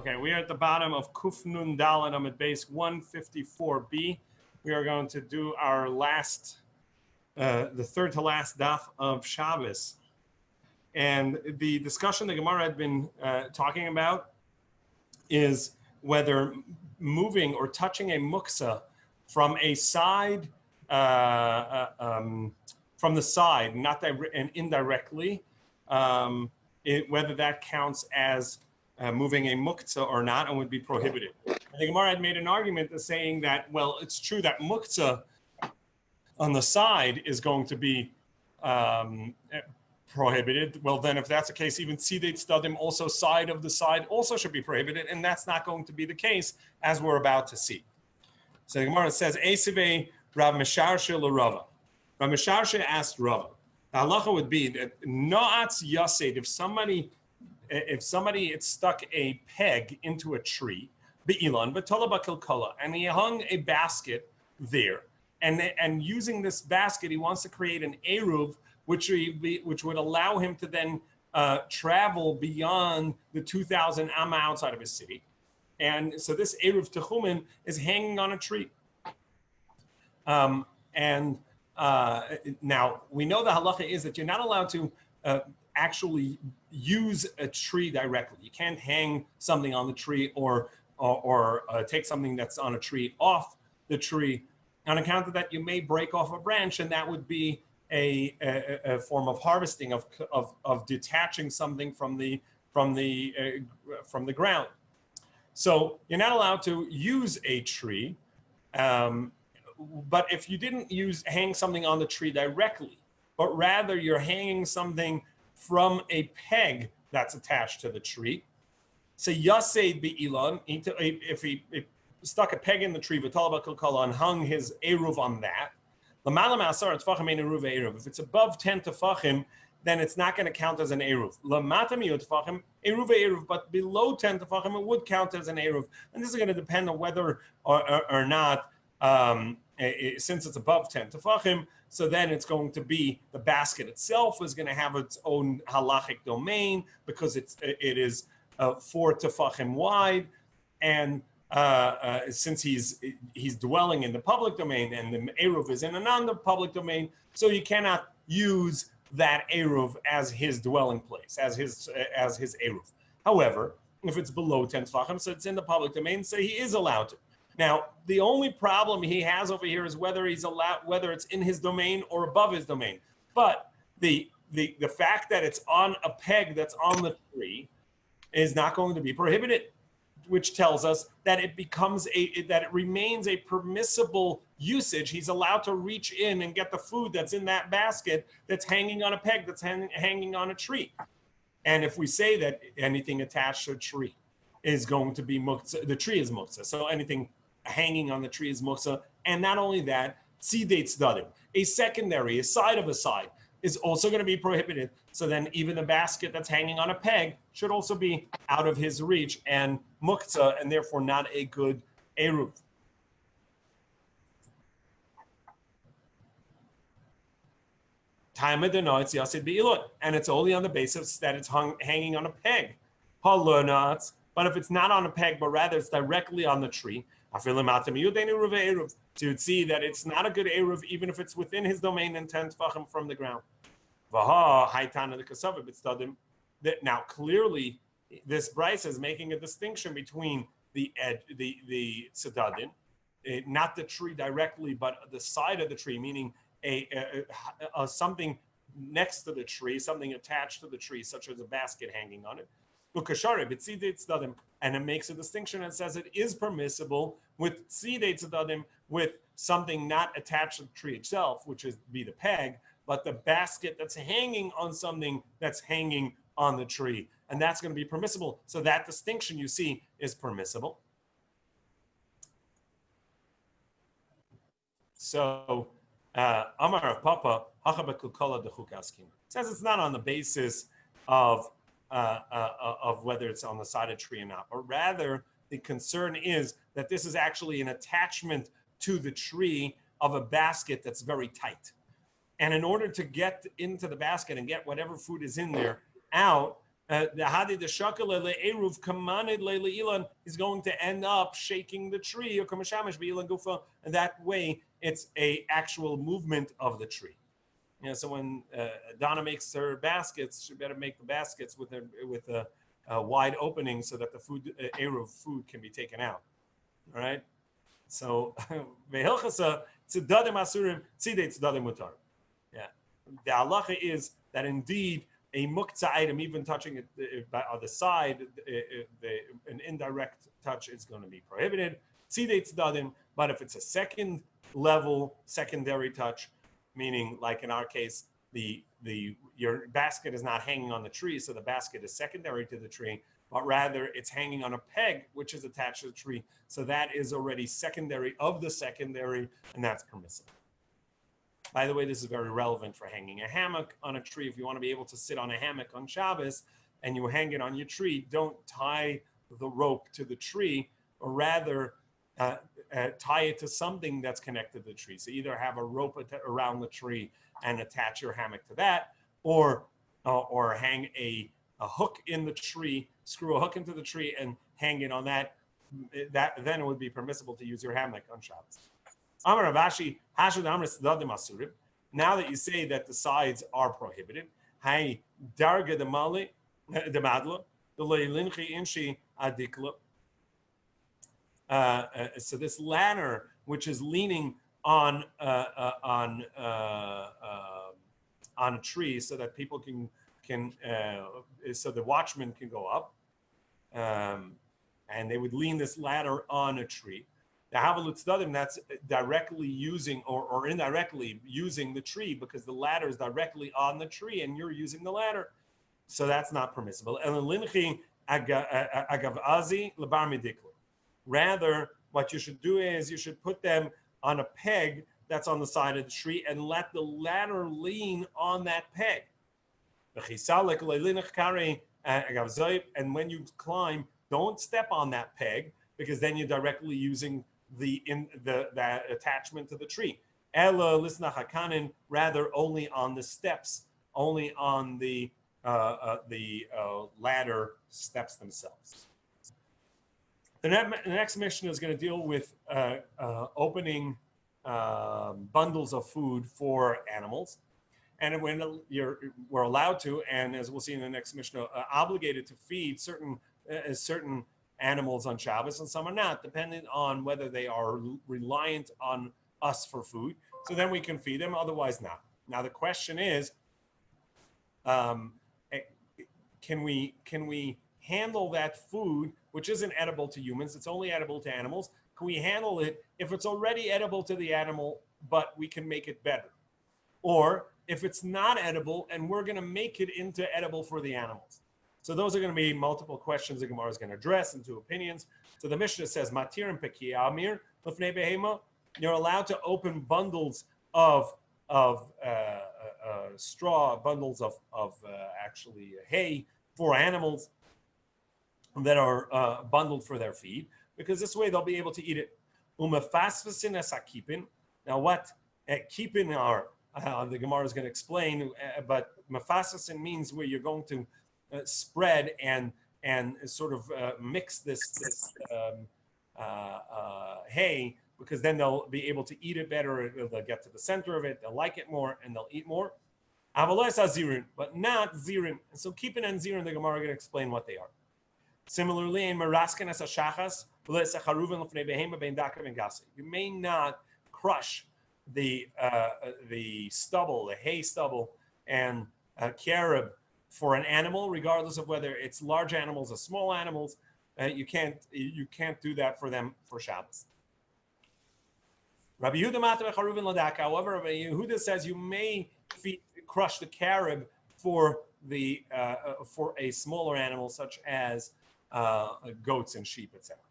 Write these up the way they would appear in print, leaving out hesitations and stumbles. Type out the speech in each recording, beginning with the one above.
Okay, we are at the bottom of Kuf Nun Dalet Amud Beis 154b. We are going to do our last, the third to last daf of Shabbos. And the discussion the Gemara had been talking about is whether moving or touching a muksa from a side, from the side, not and indirectly, whether that counts as moving a muktzah or not and would be prohibited. And the Gemara had made an argument saying that, well, it's true that muktzah on the side is going to be prohibited. Well, then if that's the case, even tzidei tzadim, also side of the side, also should be prohibited. And that's not going to be the case, as we're about to see. So the Gemara says, Eisivei Rav Mesharshe l'Rava. Rav Mesharshe asked Rava. The halacha would be that no'atz yased, if somebody had stuck a peg into a tree, be'ilan v'tola b'kilkala, and he hung a basket there, and using this basket, he wants to create an eruv, which would allow him to then travel beyond the 2,000 amma outside of his city, and so this eruv techumen is hanging on a tree, Now, we know the halacha is that you're not allowed to actually use a tree directly. You can't hang something on the tree or take something that's on a tree off the tree. On account of that, you may break off a branch, and that would be a form of harvesting, of detaching something from the ground. So you're not allowed to use a tree. But if you didn't hang something on the tree directly, but rather you're hanging something from a peg that's attached to the tree, so yaseid be'ilan, if he stuck a peg in the tree, v'talaba kilkala, and hung his eruv on that, l'malam asar tefachim ein eruv eruv. If it's above 10 tefachim, then it's not going to count as an eruv. L'mata miyot tefachim eruv eruv, but below 10 tefachim, it would count as an eruv. And this is going to depend on whether or not. Since it's above 10 tefachim, so then it's going to be the basket itself is going to have its own halachic domain because it is 4 tefachim wide, and since he's dwelling in the public domain and the eruv is in a non-public domain, so you cannot use that eruv as his dwelling place, as his eruv. However, if it's below 10 tefachim, so it's in the public domain, so he is allowed to. Now, the only problem he has over here is whether it's in his domain or above his domain. But the fact that it's on a peg that's on the tree is not going to be prohibited, which tells us that it remains a permissible usage. He's allowed to reach in and get the food that's in that basket that's hanging on a peg, that's hanging on a tree. And if we say that anything attached to a tree is going to be muktzah, the tree is muktzah. So anything hanging on the tree is muktzah, and not only that, tzidei tzadim, a secondary, a side of a side, is also going to be prohibited. So then even the basket that's hanging on a peg should also be out of his reach and muktzah, and therefore not a good eruv. And it's only on the basis that it's hanging on a peg. But if it's not on a peg, but rather it's directly on the tree, so you'd see that it's not a good eruv, even if it's within his domain and 10 tefachim from the ground. Now, clearly, this brayso is making a distinction between the tzadadin, not the tree directly, but the side of the tree, meaning something next to the tree, something attached to the tree, such as a basket hanging on it. And it makes a distinction and says it is permissible with tzidei tzadim, with something not attached to the tree itself, which is be the peg, but the basket that's hanging on something that's hanging on the tree, and that's going to be permissible. So that distinction you see is permissible. So Amar of Papa says it's not on the basis of whether it's on the side of the tree or not, but rather the concern is that this is actually an attachment to the tree of a basket that's very tight. And in order to get into the basket and get whatever food is in there out, The hadi the shakale le'eruv kamanid le'ilan is going to end up shaking the tree, or kamashamish be'ilan gufa, and that way it's a actual movement of the tree. So when Donna makes her baskets, she better make the baskets with a wide opening so that the food eruv food can be taken out. All right. So vehilchasa tzedadim asurim tzidei tzedadim mutar. Yeah. The halacha is that indeed a muktzah item, even touching it on the side, an indirect touch is going to be prohibited. Tzidei tzedadim, but if it's a second level, secondary touch, meaning like in our case, your basket is not hanging on the tree, so the basket is secondary to the tree, but rather it's hanging on a peg which is attached to the tree. So that is already secondary of the secondary, and that's permissible. By the way, this is very relevant for hanging a hammock on a tree. If you want to be able to sit on a hammock on Shabbos and you hang it on your tree, don't tie the rope to the tree, or rather tie it to something that's connected to the tree. So either have a rope around the tree and attach your hammock to that, or hang a hook in the tree, screw a hook into the tree and hang it on that. Then it would be permissible to use your hammock on Shabbos. Now that you say that the sides are prohibited, so this ladder, which is leaning on a tree, so that people can so the watchman can go up, and they would lean this ladder on a tree. The havalutzadim, that's directly using or indirectly using the tree, because the ladder is directly on the tree and you're using the ladder, so that's not permissible. Rather, what you should do is you should put them on a peg that's on the side of the tree and let the ladder lean on that peg. And when you climb, don't step on that peg, because then you're directly using that attachment to the tree. Rather, only on the steps, only on the ladder steps themselves. The next mission is going to deal with opening bundles of food for animals. And when we're allowed to, and as we'll see in the next mission, obligated to feed certain animals on Shabbos, and some are not, depending on whether they are reliant on us for food. So then we can feed them, otherwise not. Now the question is, can we handle that food, which isn't edible to humans, it's only edible to animals? Can we handle it if it's already edible to the animal, but we can make it better? Or if it's not edible and we're going to make it into edible for the animals? So those are going to be multiple questions the Gemara is going to address, and two opinions. So the Mishnah says, Matir and Peki Amir, Lefnei Behema, you're allowed to open bundles of straw, bundles of actually hay for animals that are bundled for their feed, because this way they'll be able to eat it. Umefasfasin as akipin. Now what kipin are, the Gemara is going to explain, but mefasfasin means where you're going to spread and sort of mix this hay, because then they'll be able to eat it better. They'll get to the center of it, they'll like it more, and they'll eat more. But not zirin. And so kipin and zirin, the Gemara are going to explain what they are. Similarly, in maraskin as ashachas, you may not crush the stubble, the hay stubble, and carob for an animal, regardless of whether it's large animals or small animals. You can't do that for them for Shabbos. Rabbi Yehuda, however, Rabbi Yehuda says you may crush the carob for a smaller animal, such as goats and sheep, etc.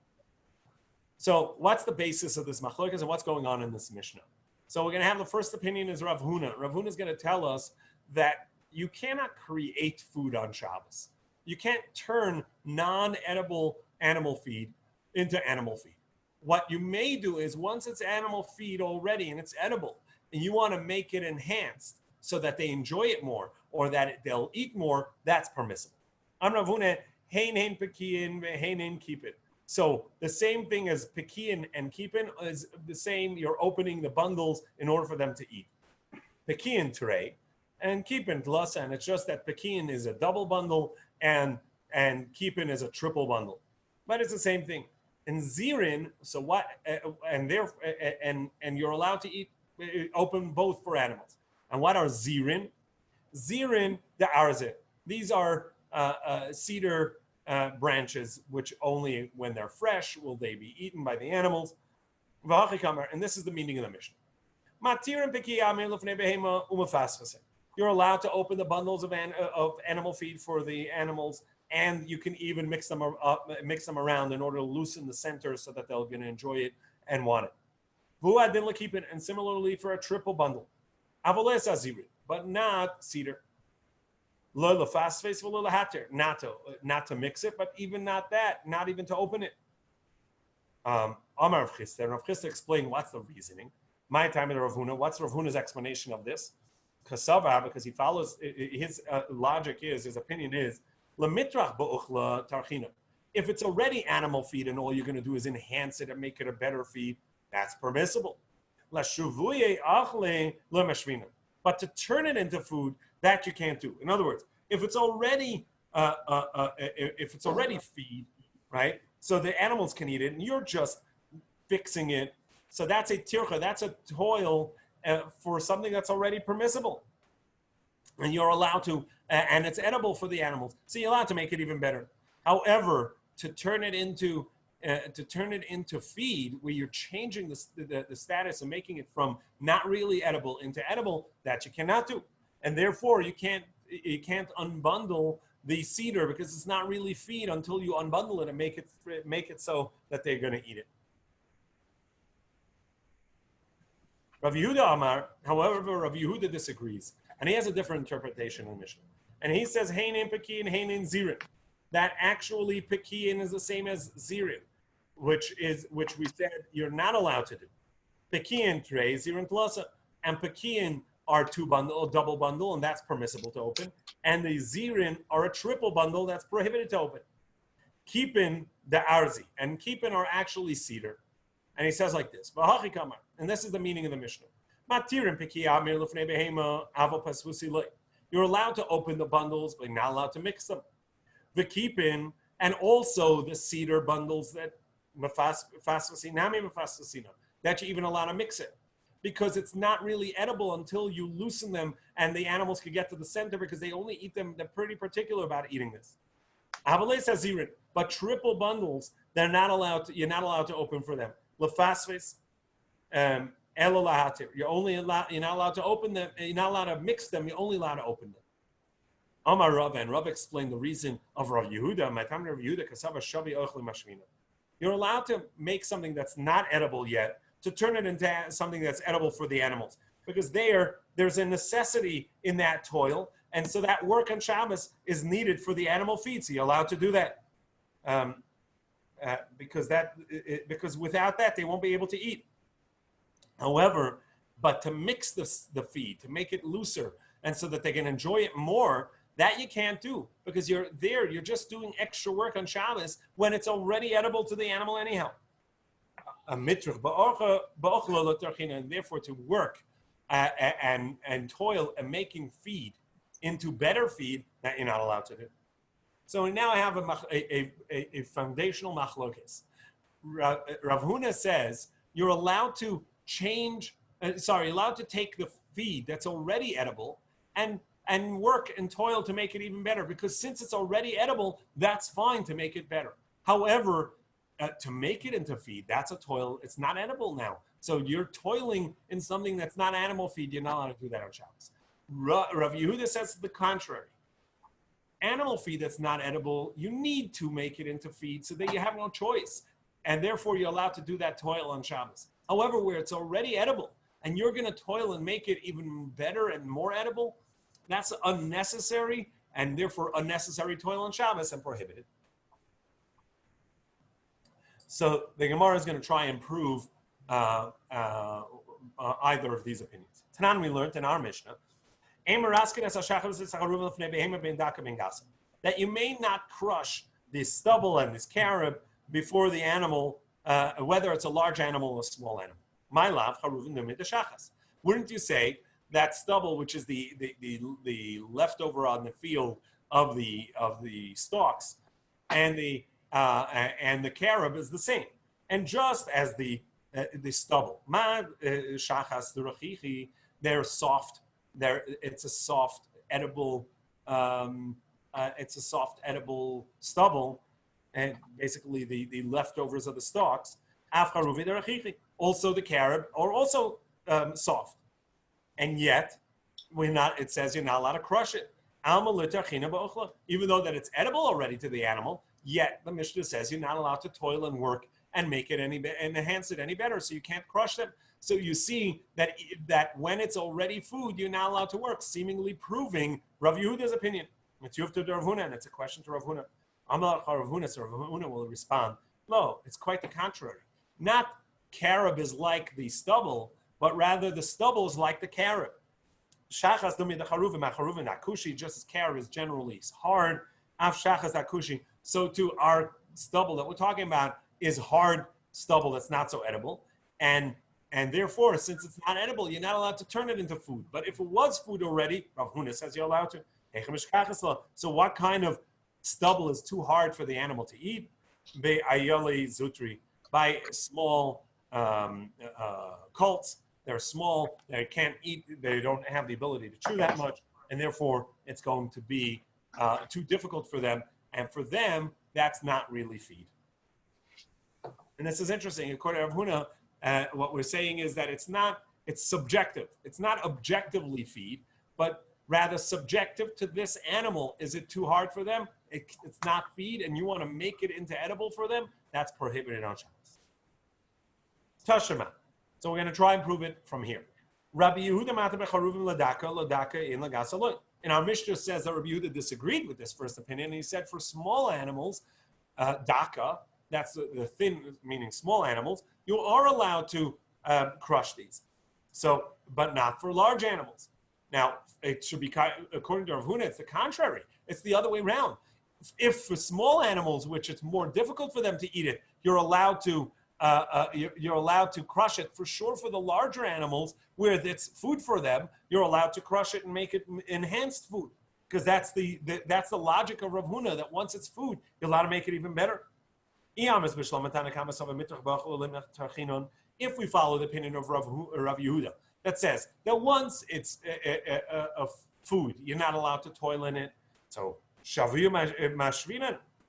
So what's the basis of this machlokas and what's going on in this Mishnah? So we're going to have the first opinion is Rav Huna. Rav Huna is going to tell us that you cannot create food on Shabbos. You can't turn non-edible animal feed into animal feed. What you may do is, once it's animal feed already and it's edible, and you want to make it enhanced so that they enjoy it more or that they'll eat more, that's permissible. Am Rav Huna, hein pekiin, hein keepin. So the same thing as pekiin and keepin is the same. You're opening the bundles in order for them to eat. Pekiin tray and keepin tlasa, and it's just that pekiin is a double bundle and keepin is a triple bundle, but it's the same thing. And zirin, so what? And you're allowed to eat open both for animals. And what are zirin? Zirin the arzit. These are cedar branches, which only when they're fresh will they be eaten by the animals. And this is the meaning of the Mishnah. You're allowed to open the bundles of animal feed for the animals, and you can even mix them around in order to loosen the center so that they're going to enjoy it and want it. And similarly for a triple bundle, but not cedar. Not to mix it, but even not that, not even to open it. Amar Rav Chisda explained what's the reasoning. My time in Rav Huna. What's Rav Huna's explanation of this? Kasava, because he follows his logic is, his opinion is, lemitrach ba'uchla tarchina. If it's already animal feed and all you're going to do is enhance it and make it a better feed, that's permissible. But to turn it into food, that you can't do. In other words, if it's already feed, right? So the animals can eat it, and you're just fixing it. So that's a tircha, that's a toil for something that's already permissible, and you're allowed to, and it's edible for the animals. So you're allowed to make it even better. However, to turn it into feed, where you're changing the status and making it from not really edible into edible, that you cannot do, and therefore you can't unbundle the cedar because it's not really feed until you unbundle it and make it so that they're going to eat it. Rav Yehuda Amar, however, Rav Yehuda disagrees, and he has a different interpretation in Mishnah. And he says, Heinin Pekiin, Heinin Zirin. That actually Pekiin is the same as Zirin, which we said you're not allowed to do. Pekiin tray, Zirin tlasa, and Pekiin are double bundle, and that's permissible to open. And the Zirin are a triple bundle that's prohibited to open. Keepin the arzi, and keepin are actually cedar. And he says like this, and this is the meaning of the Mishnah. You're allowed to open the bundles, but you're not allowed to mix them. The keepin, and also the cedar bundles that you're even allowed to mix it, because it's not really edible until you loosen them and the animals can get to the center, because they only eat them. They're pretty particular about eating this. But triple bundles, you're not allowed to open for them. Lefasves, you're not allowed to open them. You're not allowed to mix them. You're only allowed to open them. Amar Rav, and Rav explained the reason of Rav Yehuda. My time Rav Yehuda, kasava shavi ochli mashmina. You're allowed to make something that's not edible yet to turn it into something that's edible for the animals, because there's a necessity in that toil, and so that work on Shabbos is needed for the animal feed. So you're allowed to do that. Because without that they won't be able to eat. However, but to mix the feed, to make it looser, and so that they can enjoy it more, that you can't do, because you're just doing extra work on Shabbos when it's already edible to the animal anyhow. And therefore to work and toil and making feed into better feed, that you're not allowed to do. So now I have a foundational machlokes. Rav Huna says you're allowed to allowed to take the feed that's already edible and work and toil to make it even better, because since it's already edible, that's fine to make it better. However, to make it into feed, that's a toil. It's not edible now. So you're toiling in something that's not animal feed. You're not allowed to do that on Shabbos. Rav Yehuda says the contrary. Animal feed that's not edible, you need to make it into feed so that you have no choice. And therefore, you're allowed to do that toil on Shabbos. However, where it's already edible and you're going to toil and make it even better and more edible, that's unnecessary, and therefore unnecessary toil on Shabbos and prohibited. So the Gemara is going to try and prove either of these opinions. Tanan, we learned in our Mishnah, that you may not crush this stubble and this carob before the animal, whether it's a large animal or a small animal. My love, wouldn't you say that stubble, which is the leftover on the field of the stalks, and the carob is the same, and just as the stubble, they're soft. It's a soft edible. It's a soft edible stubble, and basically the leftovers of the stalks. Also the carob are also soft, and yet it says you're not allowed to crush it. Even though that it's edible already to the animal, yet the Mishnah says you're not allowed to toil and work and make it and enhance it any better, so you can't crush them. So you see that when it's already food, you're not allowed to work, seemingly proving Rav Yehuda's opinion. And it's a question to Rav Huna. Rav Huna will respond, no, it's quite the contrary. Not carob is like the stubble, but rather the stubble is like the carob. Shachas dumi the charuvim akushi, just as carob is generally hard. Af shachas akushi. So too our stubble that we're talking about is hard stubble that's not so edible, and therefore, since it's not edible, you're not allowed to turn it into food. But if it was food already, Rav Huna says you're allowed to. So what kind of stubble is too hard for the animal to eat? By small colts. They're small, they can't eat, they don't have the ability to chew that much, and therefore it's going to be too difficult for them. And for them, that's not really feed. And this is interesting. According to Rav Huna, what we're saying is that it's subjective. It's not objectively feed, but rather subjective to this animal. Is it too hard for them? It's not feed, and you want to make it into edible for them? That's prohibited on Shabbos. Tashema. So we're going to try and prove it from here. Rabbi Yehuda macharuvim ladaka in lagasa. And our Mishnah says that Rabbi Yehuda disagreed with this first opinion. And he said for small animals, daka, that's the thin, meaning small animals, you are allowed to crush these. So, but not for large animals. Now, it should be, according to Rav Huna, it's the contrary. It's the other way around. If for small animals, which it's more difficult for them to eat it, you're allowed to crush it. For sure, for the larger animals, where it's food for them, you're allowed to crush it and make it enhanced food, because that's the logic of Rav Huna, that once it's food, you're allowed to make it even better. If we follow the opinion of Rav Yehuda, that says that once it's a food, you're not allowed to toil in it. So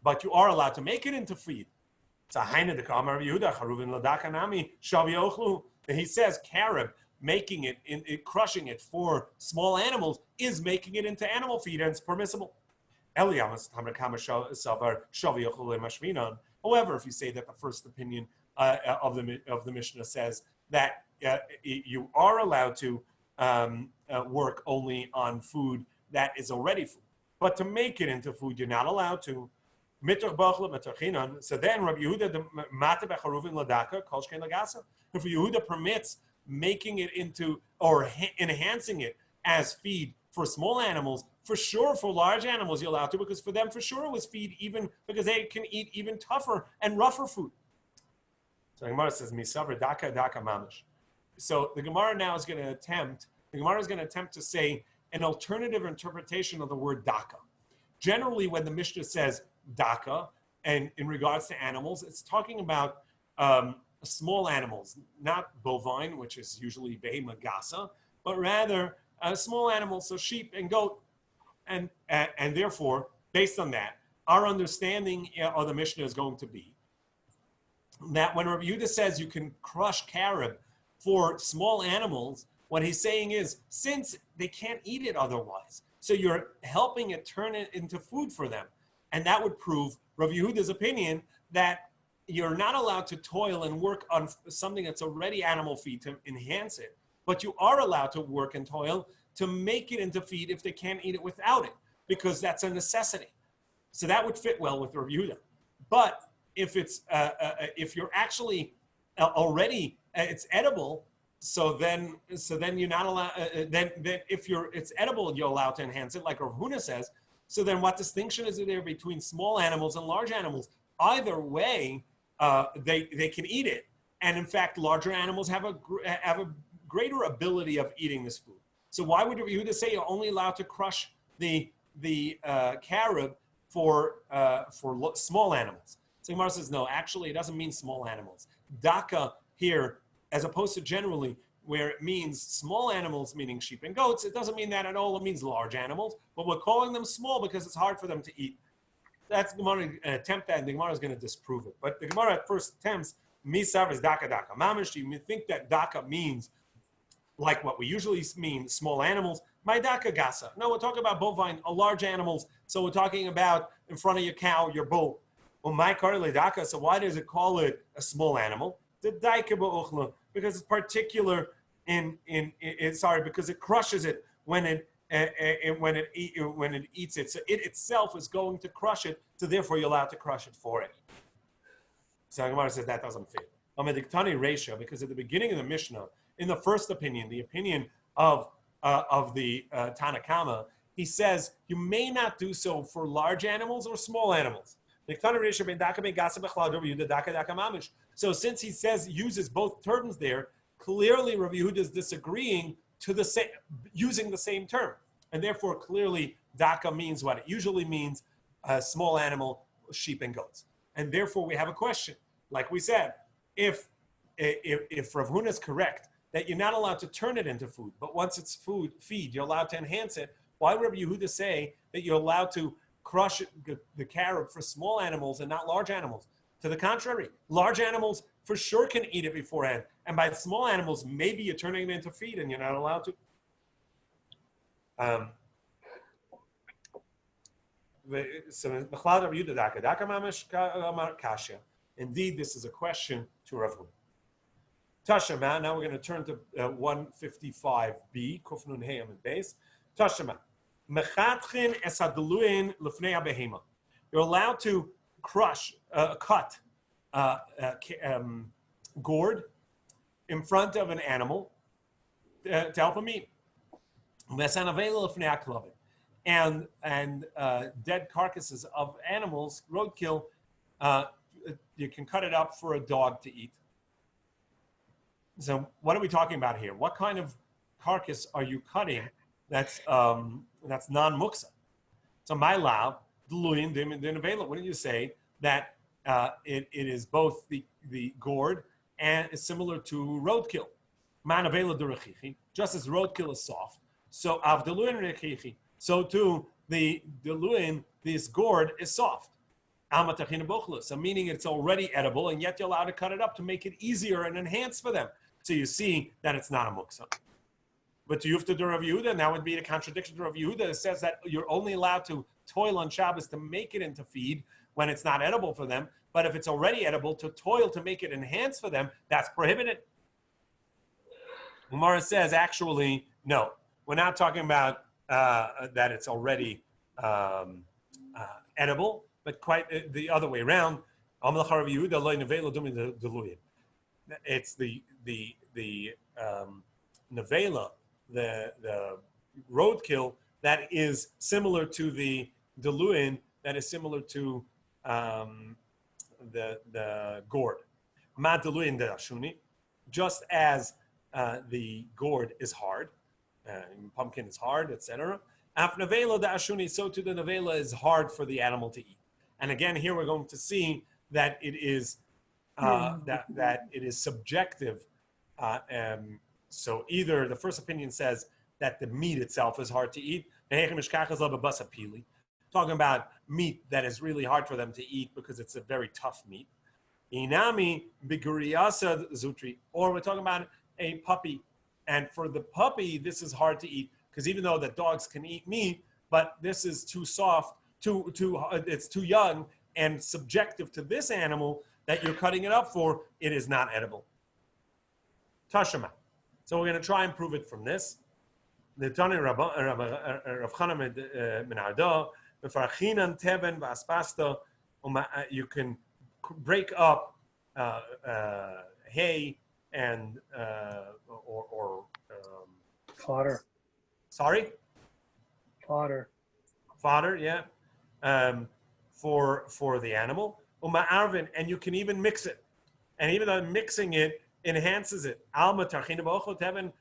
but you are allowed to make it into feed. He says carob, making it, crushing it for small animals is making it into animal feed, and it's permissible. However, if you say that the first opinion of the Mishnah says that you are allowed to work only on food that is already food, but to make it into food, you're not allowed to. So then Rabbi Yehuda if Yehuda permits making it into or enhancing it as feed for small animals, for sure for large animals you're allowed to, because for them for sure it was feed, even because they can eat even tougher and rougher food. So the Gemara says Misaver daka daka mamish. So the Gemara now is going to attempt to say an alternative interpretation of the word daka. Generally, when the Mishnah says daka, and in regards to animals, it's talking about small animals, not bovine, which is usually behema gasa, but rather small animals, so sheep and goat. And therefore, based on that, our understanding of the Mishnah is going to be that when Rabbi Yehuda says you can crush carob for small animals, what he's saying is, since they can't eat it otherwise, so you're helping it turn it into food for them. And that would prove Rabbi Yehuda's opinion that you're not allowed to toil and work on something that's already animal feed to enhance it, but you are allowed to work and toil to make it into feed if they can't eat it without it, because that's a necessity. So that would fit well with Rabbi Yehuda. But if it's if you're actually already it's edible, so then you're not allowed. Then if it's edible, you're allowed to enhance it, like Rav Huna says. So then what distinction is there between small animals and large animals? Either way, they can eat it. And in fact, larger animals have a greater ability of eating this food. So why would Yehuda say you're only allowed to crush the carob for small animals? So Gemara says, no, actually, it doesn't mean small animals. Daka here, as opposed to generally, where it means small animals, meaning sheep and goats, it doesn't mean that at all. It means large animals, but we're calling them small because it's hard for them to eat. That's Gemara attempt that, and the Gemara is going to disprove it. But the Gemara at first attempts, misav is daka daka mamish. You think that daka means like what we usually mean, small animals. My daka gasa. No, we're talking about bovine, large animals. So we're talking about in front of your cow, your bull. Well, my karle daka. So why does it call it a small animal? The daika ba'uchla, because it's particular because it crushes it when it eats it. So it itself is going to crush it. So therefore, you're allowed to crush it for it. So Gemara says that doesn't fit. Amediktani Reisha, because at the beginning of the Mishnah, in the first opinion, the opinion of the Tanakama, he says you may not do so for large animals or small animals. So since he says uses both terms there, clearly Rabbi Yehuda is disagreeing to the same, using the same term, and therefore clearly daka means what it usually means: a small animal, sheep and goats. And therefore we have a question. Like we said, if Rav Huna is correct that you're not allowed to turn it into food, but once it's feed, you're allowed to enhance it. Why would Rabbi Yehuda say that you're allowed to crush the carob for small animals and not large animals? To the contrary, large animals for sure can eat it beforehand, and by small animals, maybe you're turning it into feed and you're not allowed to. Indeed, this is a question to Rav Huna. Tashama, now we're going to turn to 155b, Kufnun Heyam and base. Tashama, Mechatchin esadeluin lefnei behema. You're allowed to cut gourd in front of an animal to help him eat. And dead carcasses of animals, roadkill, you can cut it up for a dog to eat. So what are we talking about here? What kind of carcass are you cutting that's non-muksa? So my lav, wouldn't you say that it is both the gourd and is similar to roadkill? Just as roadkill is soft, so so too the deluin, this gourd is soft. So meaning it's already edible, and yet you're allowed to cut it up to make it easier and enhance for them. So you see that it's not a muksa. But to Yufta to Rav Yehuda, and that would be a contradiction to Rav Yehuda. It says that you're only allowed to toil on Shabbos to make it into feed when it's not edible for them. But if it's already edible, to toil to make it enhance for them, that's prohibited. Gemara says, actually, no. We're not talking about that it's already edible, but quite the other way around. It's the nevela, the roadkill that is similar to the deluin, that is similar to the gourd. Ma deluin de ashuni, just as the gourd is hard, pumpkin is hard, etc. Af nevela de ashuni, so too the nevela is hard for the animal to eat. And again, here we're going to see that it is that it is subjective. So either the first opinion says that the meat itself is hard to eat. Talking about meat that is really hard for them to eat because it's a very tough meat. Inami biguriasa zutri, or we're talking about a puppy, and for the puppy this is hard to eat because even though the dogs can eat meat, but this is too soft, it's too young and subjective to this animal that you're cutting it up for. It is not edible. Tashama. So we're going to try and prove it from this. The Tani Rav Chanan Menardo, Mefarchinan Teben Vaspasta. You can break up hay and or fodder. Sorry. Fodder. fodder, for the animal. Uma'arvin, and you can even mix it. And even though mixing it enhances it. Alma tarchina b'ochot heaven,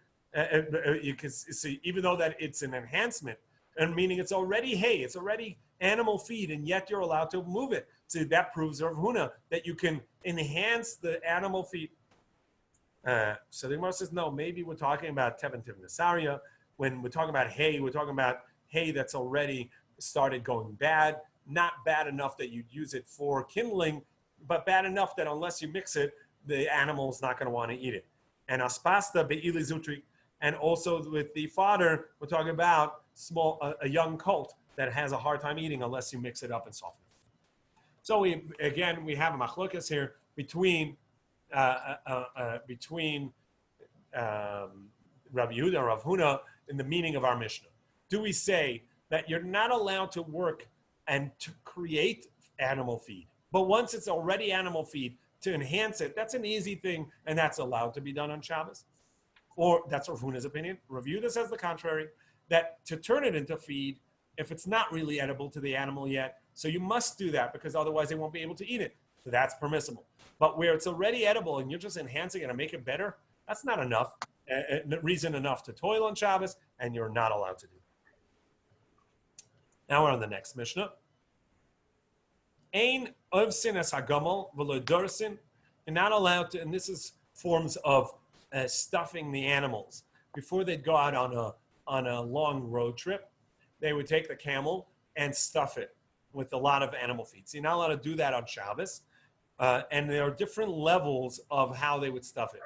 you can see, even though that it's an enhancement, and meaning it's already hay, it's already animal feed, and yet you're allowed to move it. So that proves Rav Huna that you can enhance the animal feed. So the Gemara says, no, maybe we're talking about Tevin Nasaria. When we're talking about hay, we're talking about hay that's already started going bad, not bad enough that you'd use it for kindling, but bad enough that unless you mix it, the animal's not going to want to eat it. And aspasta be'ili zutri, and also with the fodder, we're talking about a young colt that has a hard time eating unless you mix it up and soften it. So we have a machlokas here between Rabbi Yehuda and Rav Huna in the meaning of our Mishnah. Do we say that you're not allowed to work and to create animal feed, but once it's already animal feed, to enhance it, that's an easy thing, and that's allowed to be done on Shabbos? Or that's Rav Huna's opinion. Rav Yehuda says the contrary, that to turn it into feed, if it's not really edible to the animal yet, so you must do that because otherwise they won't be able to eat it. So that's permissible. But where it's already edible and you're just enhancing it and make it better, that's not enough, reason enough to toil on Shabbos, and you're not allowed to do that. Now we're on the next Mishnah. Ein ovsin es hagamal v'lo dorsin. You're not allowed to, and this is forms of stuffing the animals. Before they'd go out on a long road trip, they would take the camel and stuff it with a lot of animal feed. So you're not allowed to do that on Shabbos. And there are different levels of how they would stuff it.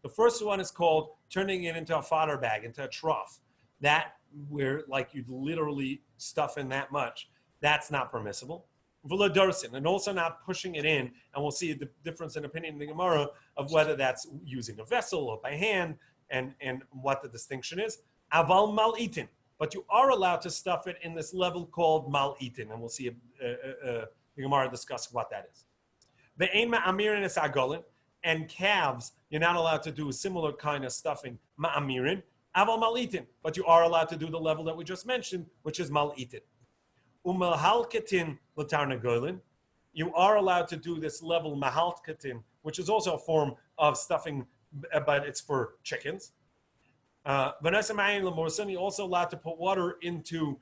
The first one is called turning it into a fodder bag, into a trough. That where like you'd literally stuff in that much. That's not permissible. And also not pushing it in, and we'll see the difference in opinion in the Gemara of whether that's using a vessel or by hand, and what the distinction is. Aval mal itin, but you are allowed to stuff it in this level called mal itin, and we'll see the Gemara discuss what that is. The ein ma'amirin is agolin, and calves you're not allowed to do a similar kind of stuffing ma'amirin. Aval mal itin, but you are allowed to do the level that we just mentioned, which is mal itin. Umalhalketin l'tarnagolin, you are allowed to do this level mahalketin, which is also a form of stuffing, but it's for chickens. Vanessa Mayin Lamorson, you're also allowed to put water into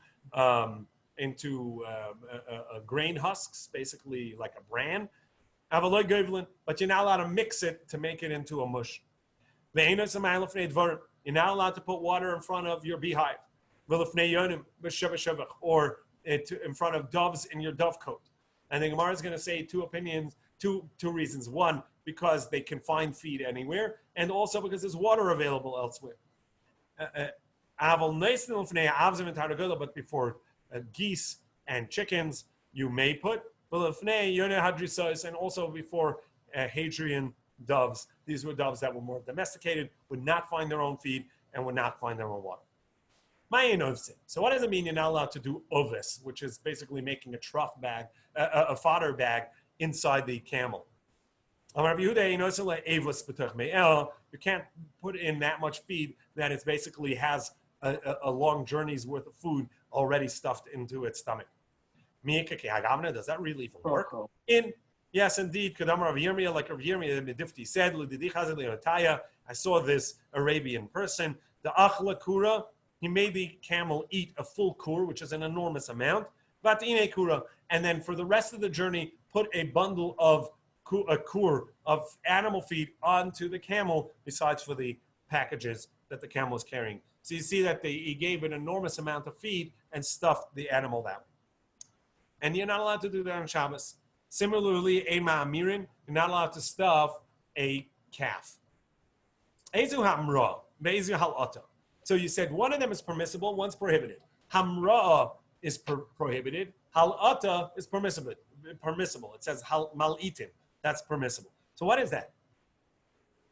grain husks, basically like a bran. But you're not allowed to mix it to make it into a mush. You're not allowed to put water in front of your beehive, or in front of doves in your dove coat. And the Gemara is going to say two opinions, two reasons. One, because they can find feed anywhere, and also because there's water available elsewhere. But before geese and chickens, you may put, and also before Hadrian doves. These were doves that were more domesticated, would not find their own feed, and would not find their own water. So what does it mean you're not allowed to do ovis, which is basically making a trough bag, a fodder bag inside the camel? You can't put in that much feed that it basically has a long journey's worth of food already stuffed into its stomach. Does that really even work? Yes, indeed. Like Rav Yirmiyah said, I saw this Arabian person, the achla kura. He made the camel eat a full kur, which is an enormous amount, and then for the rest of the journey, put a bundle of a kur of animal feed onto the camel, besides for the packages that the camel was carrying. So you see that he gave an enormous amount of feed and stuffed the animal that way. And you're not allowed to do that on Shabbos. Similarly, a ma'amirin, you're not allowed to stuff a calf. Ezu ha'amra, ve'ezu hal'ata. So you said one of them is permissible, one's prohibited. Hamra is prohibited. Hal'ata is permissible. It says mal'itin. That's permissible. So what is that?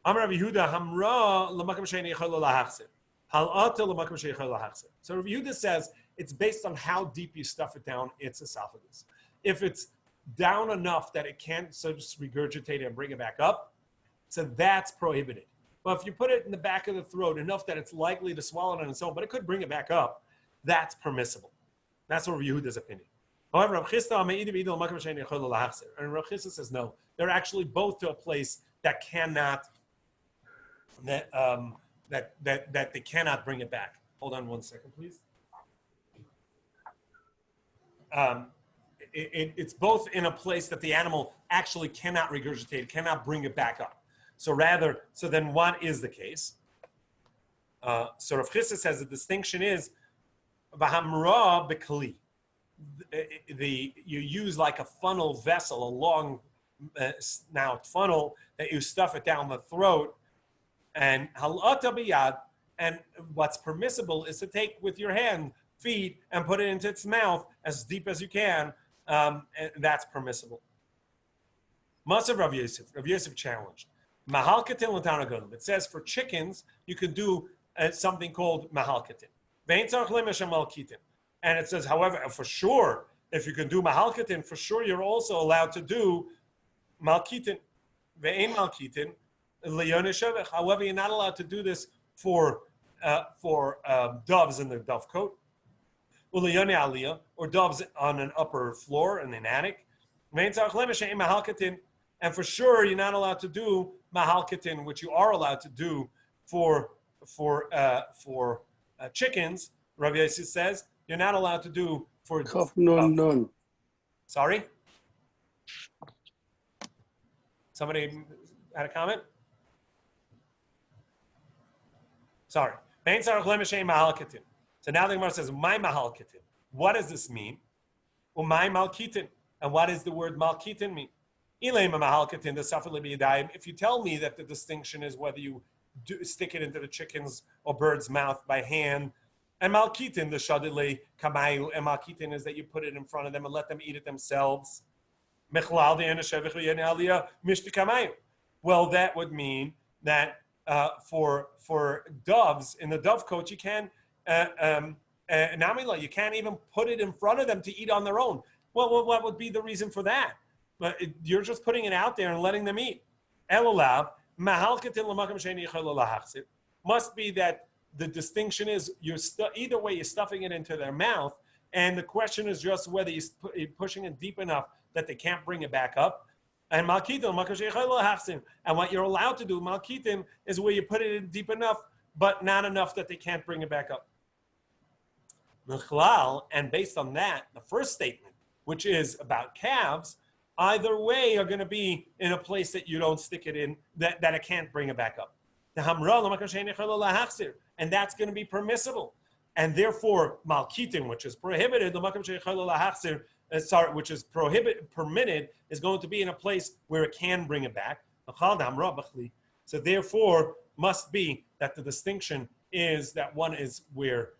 Amar Rabbi Yehuda, Hamra l'makam she'ein yechol lahachzir. Hal'ata l'makam she'ein yechol lahachzir. So Rabbi Yehuda says it's based on how deep you stuff it down its esophagus. If it's down enough that it can't so just regurgitate it and bring it back up, so that's prohibited. But if you put it in the back of the throat enough that it's likely to swallow it on its own, but it could bring it back up, that's permissible. That's Rav Yehuda's opinion. However, Rav Chisda says no. They're actually both to a place that cannot that they cannot bring it back. Hold on 1 second, please. It's both in a place that the animal actually cannot regurgitate, cannot bring it back up. So then what is the case? So Rav Chisda says the distinction is v'hamra b'kli. You use like a funnel vessel, a long snout funnel that you stuff it down the throat, and halata biyad. And what's permissible is to take with your hand, feed, and put it into its mouth as deep as you can. And that's permissible. Masav Rav Yosef. Rav Yosef challenged. Mahalkatin l'tanagonim. It says for chickens you can do something called mahalkatin. Ve'ein tzarich le'meshem malkitin. And it says, however, for sure, if you can do mahalkatin, for sure you're also allowed to do malkitin. Ve'ein malkitin le'yonei shevech. However, you're not allowed to do this for doves in the dove cote, or doves on an upper floor in an attic. And for sure, you're not allowed to do mahalkatin, which you are allowed to do for chickens. Rabbi Yossi says you're not allowed to do for. None. Sorry. Somebody had a comment. Sorry. So now the Gemara says, "My mahalkitin." What does this mean? My malkitin. And what does the word malkitin mean? If you tell me that the distinction is whether you stick it into the chicken's or bird's mouth by hand, and malkitin, the shadile kamayu, and malkitin is that you put it in front of them and let them eat it themselves. Well, that would mean that for doves in the dove cote, you can't you can't even put it in front of them to eat on their own. Well, what would be the reason for that? But you're just putting it out there and letting them eat. Must be that the distinction is either way you're stuffing it into their mouth, and the question is just whether you're pushing it deep enough that they can't bring it back up. And malkitin, and what you're allowed to do, malkitin, is where you put it in deep enough, but not enough that they can't bring it back up. And based on that, the first statement, which is about calves, either way are going to be in a place that you don't stick it in, that it can't bring it back up. And that's going to be permissible. And therefore, malkitin, which is prohibited, which is permitted, is going to be in a place where it can bring it back. So therefore, must be that the distinction is that one is where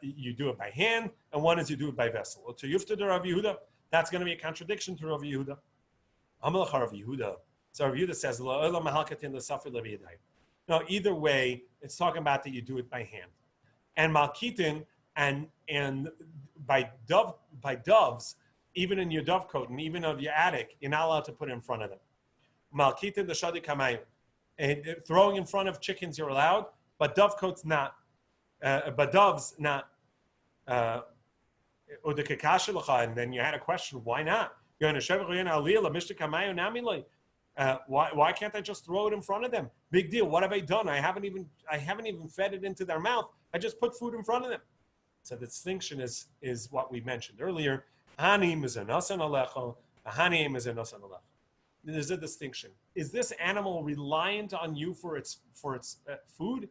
you do it by hand, and one is you do it by vessel. To Yufta de Rav Yehuda, that's going to be a contradiction to Rav Yehuda. Amalach Rav Yehuda. So Rav Yehuda says, no, either way, it's talking about that you do it by hand. And malkitin and by doves, even in your dove cote and even of your attic, you're not allowed to put it in front of them. Malkitin the shadi kamayim. And throwing in front of chickens you're allowed, but dove coats not. But doves not. And then you had a question, why not? Why can't I just throw it in front of them? Big deal. What have I done? I haven't even fed it into their mouth. I just put food in front of them. So the distinction is what we mentioned earlier. There's a distinction. Is this animal reliant on you for its food?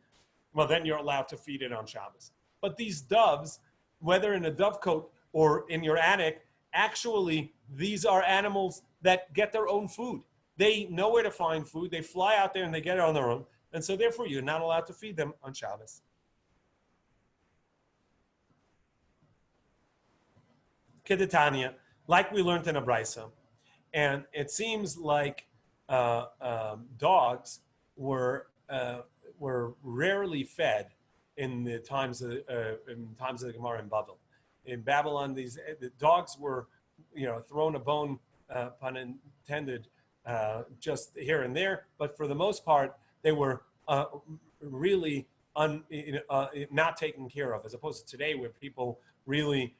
Well, then you're allowed to feed it on Shabbos. But these doves, whether in a dove cote or in your attic, actually these are animals that get their own food. They know where to find food. They fly out there and they get it on their own. And so therefore you're not allowed to feed them on Shabbos. Kedetania, like we learned in a brisa, and it seems like dogs were rarely fed in the times of the Gemara in Babel. In Babylon, the dogs were, thrown a bone, pun intended, just here and there. But for the most part, they were really not taken care of, as opposed to today where people really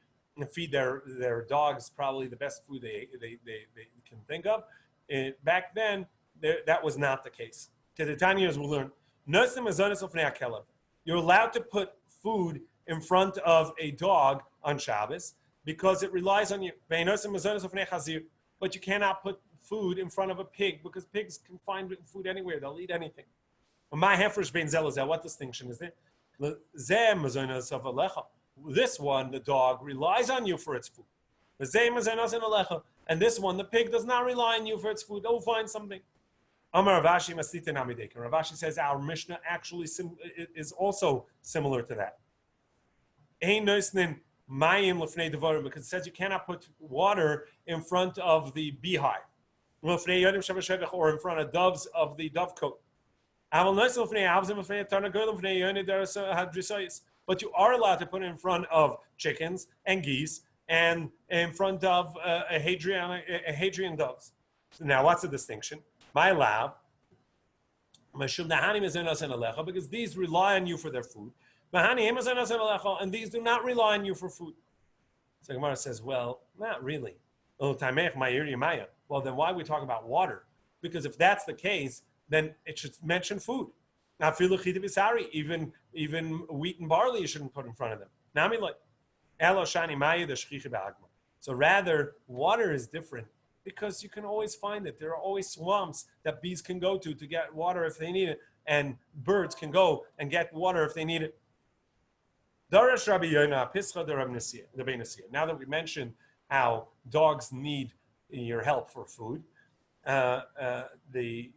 feed their dogs probably the best food they can think of. Back then, that was not the case. To the tiny years we learned, you're allowed to put food in front of a dog on Shabbos because it relies on you. But you cannot put food in front of a pig because pigs can find food anywhere. They'll eat anything. What distinction is there? This one, the dog, relies on you for its food. And this one, the pig, does not rely on you for its food. Oh, find something. Rav Ashi says our Mishnah actually is also similar to that. Because it says you cannot put water in front of the beehive or in front of doves of the dovecote. But you are allowed to put it in front of chickens and geese and in front of Hadrian doves. So now, what's the distinction? My lab, because these rely on you for their food, and these do not rely on you for food. So Gemara says, well, not really. Well, then why are we talking about water? Because if that's the case, then it should mention food. Now, even wheat and barley you shouldn't put in front of them. So rather, water is different because you can always find it. There are always swamps that bees can go to get water if they need it, and birds can go and get water if they need it. Now that we mentioned how dogs need your help for food, the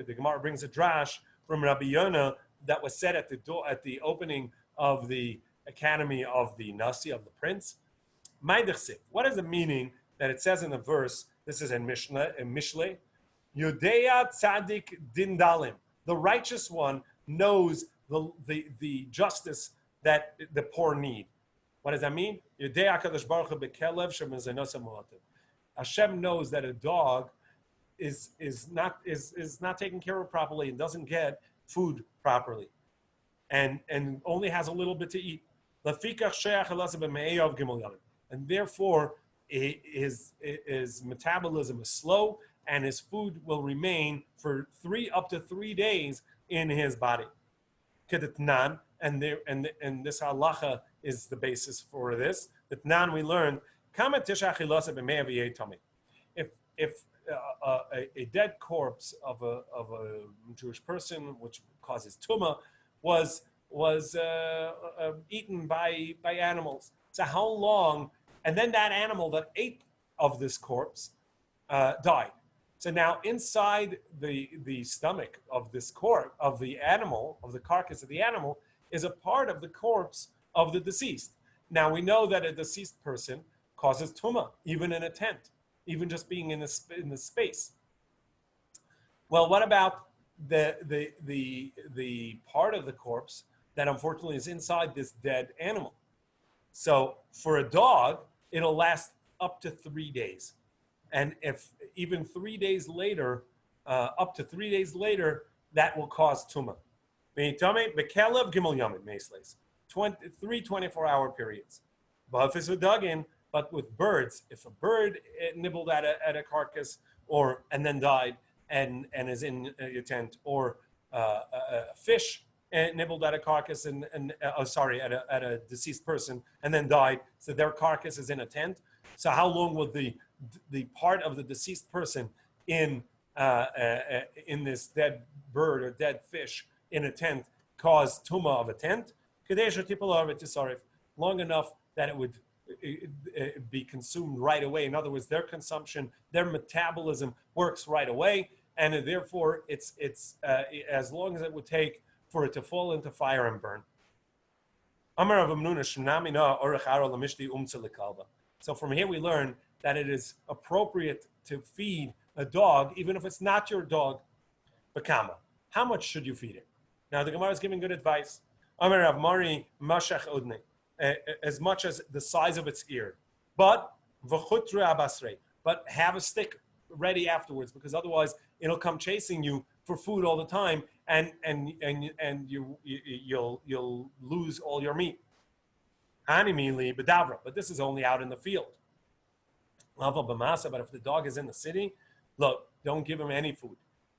Gemara brings a drash from Rabbi Yonah that was said at the opening of the academy of the Nasi, of the prince. What is the meaning that it says in the verse? This is in Mishle. Yodea Tzadik Din Dalim. The righteous one knows the justice that the poor need. What does that mean? Hashem knows that a dog is not taken care of properly and doesn't get food properly, and only has a little bit to eat. And therefore, his metabolism is slow, and his food will remain for up to 3 days in his body. And this halacha is the basis for this. The Tnan we learned, if a dead corpse of a Jewish person, which causes tumah, was eaten by animals. So how long? And then that animal that ate of this corpse died. So now inside the stomach of this corpse of the animal, of the carcass of the animal, is a part of the corpse of the deceased. Now we know that a deceased person causes tumah, even in a tent, even just being in the space. Well, what about the part of the corpse that unfortunately is inside this dead animal? So for a dog, it'll last up to 3 days. And if even 3 days later, up to 3 days later, that will cause tumah. 3 24-hour periods. But with birds, if a bird nibbled at a carcass and then died and is in your tent, or a fish nibbled at a carcass at a deceased person and then died, so their carcass is in a tent. So how long will the part of the deceased person in this dead bird or dead fish in a tent cause tumah of a tent? Long enough that it would be consumed right away. In other words, their consumption, their metabolism works right away, and therefore it's as long as it would take for it to fall into fire and burn. So from here we learn that it is appropriate to feed a dog, even if it's not your dog. Bakama. How much should you feed it? Now the Gemara is giving good advice. As much as the size of its ear, but have a stick ready afterwards, because otherwise it'll come chasing you for food all the time, and you'll lose all your meat. But this is only out in the field. But if the dog is in the city, look, don't give him any food.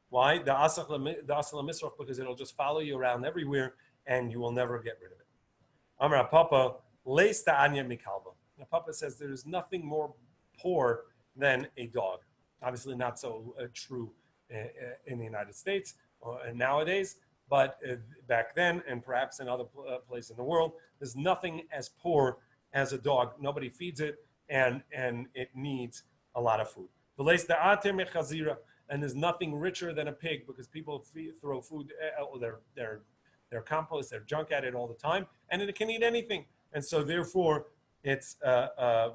Why? The asach l'misrach, because it'll just follow you around everywhere, and you will never get rid of it. Amar Papa, leis ta'anya mikalva. Papa says there is nothing more poor than a dog. Obviously, not so true in the United States and nowadays, but back then, and perhaps in other places in the world, there's nothing as poor as a dog. Nobody feeds it, and it needs a lot of food. And there's nothing richer than a pig, because people throw food, their compost, their junk at it all the time, and it can eat anything. And so therefore, it's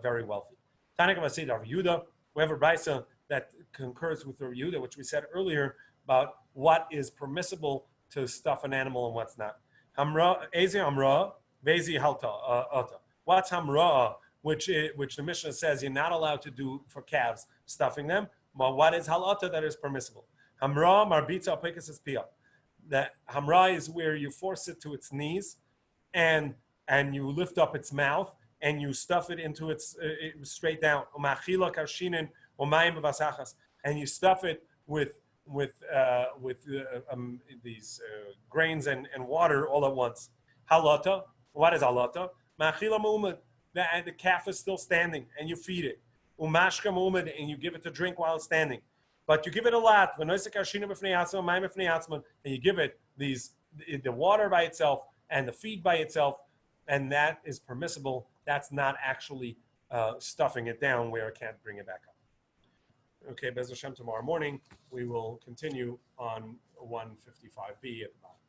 very wealthy. Tanakh Masid Rav Yehuda, we have a brisa that concurs with Rav Yehuda, which we said earlier about what is permissible to stuff an animal and what's not. Ezi hamra, vezi halta. What's hamra, which the Mishnah says you're not allowed to do for calves, stuffing them. But what is halata that is permissible? Hamra marbitza pekas pia. That hamra is where you force it to its knees, and you lift up its mouth and you stuff it into its straight down. And you stuff it with these grains and water all at once. Halata. What is halata? Ma'achila mu'umad. The calf is still standing, and you feed it. Umashka mu'umad, and you give it to drink while it's standing. But you give it a lot. And you give it the water by itself and the feed by itself, and that is permissible. That's not actually stuffing it down where it can't bring it back up. Okay, Bez Hashem, tomorrow morning we will continue on 155b at the bottom.